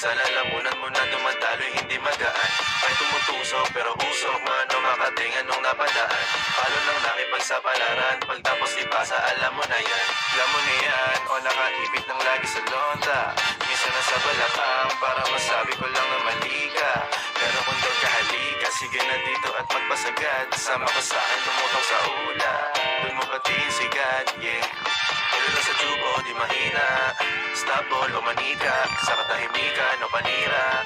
Sa lalamunan mo na dumadaloy hindi magaan. May tumutusok pero usok, mano makatingan nung napadaan. Palo ng nakipagsapalaran, pagtapos ipasa alam mo na yan. Alam mo na yan, o nakaibit ng lagi sa londa. Minsan na sa balakang, para masabi ko lang na mali ka. Pero kung doon ka halika, sige na dito at magpasagad. Sama ka sa akin, tumutong sa ula. Doon mo patiin sigad, yeah. Ulo na sa tubo, di mahina. Stop ball o manika, sa katahimikan o panira.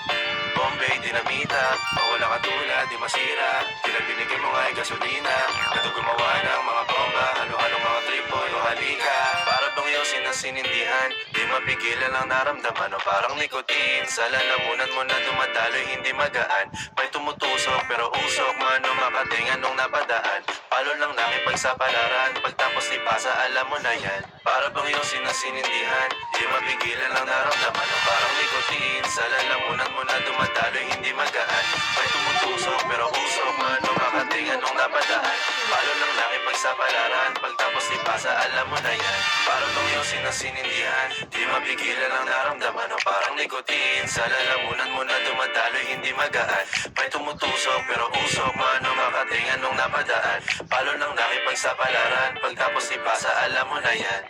Bombay, dinamita, mawala ka tulad, di masira. Tila binigay mo nga'y gasolina. Ito gumawa ng mga bomba, halo-halo mga tripoy o halika. Para bang yosin na sinindihan, di mapigilan ang naramdaman o parang nikotin. Sa lalamunan mo na dumadaloy hindi magaan. May tumutusok pero usok, mano makatingan nung napadaan. Palo lang nakipagsapalaran, pagtapos ipasa alam mo na yan. Para bang yosin na sinindihan, di mapigilan ang naramdaman o parang nikotin. Sa lalamunan mo na dumadaloy hindi magaan. May tumutusok pero usok, mano makatingan nung napadaan. Palo lang nakipagsapalaran, pagtapos ipasa alam mo na yan. Para bang yosin na sinindihan, di mapigilan ang naramdaman o parang nikotin. Sa lalamunan mo na dumadaloy hindi magaan. May tumutusok pero usok, mano makatingan nung napadaan. Palo lang nakipagsapalaran, pagtapos ipasa alam mo na yan.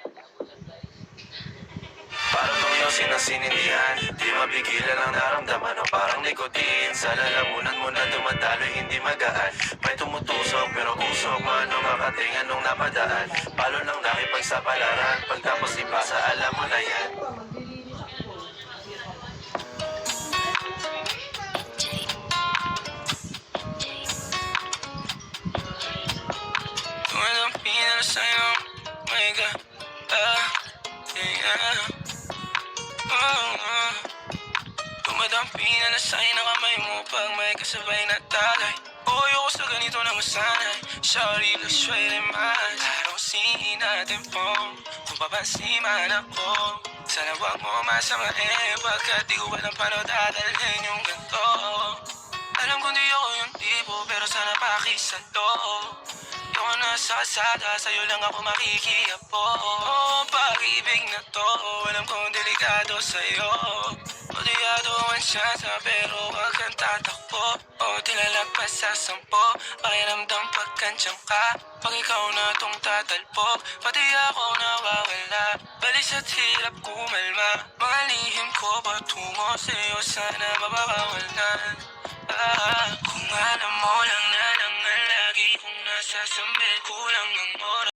Parang bang yosin na sinindihan, di mapigilan ang naramdaman o parang nikotin. Sa lalamunan mo na dumadaloy hindi magaan. May tumutusok pero usok, mano makatingan nung napadaan. Palo lang nakipagsapalaran, pagtapos ipasa alam mo na yan. Tumadampi na sa'yo, my God, yeah. Tumadampi na sa'yo na kamay mo pag may kasabay na tagay. Ayoko sa ganito na masanay. Sorry, let's try them eyes. I don't see nothing wrong kung papansin man ako. Sana wag mo masamain, pagkat di ko alam paano dadalhin yung ganito. Alam kong di ako yung tipo, pero sana pakisalo. Di ako nasa kasada, sa'yo lang ako makikiapo. Pag-ibig na to, alam kong delikado sa'yo. Odiyado ang siyansa, pero wag kang tatakbo. Tilalagpas sa 10, pakiramdam pagkansyang ka. Pag ikaw na tong tatalpok, pati ako nawawala. Balis at hirap kumalma, mga lihim ko patungo sa'yo, sana mababawalan. Kung alam mo lang na lagi kung nasa sambit, kulang ng oras.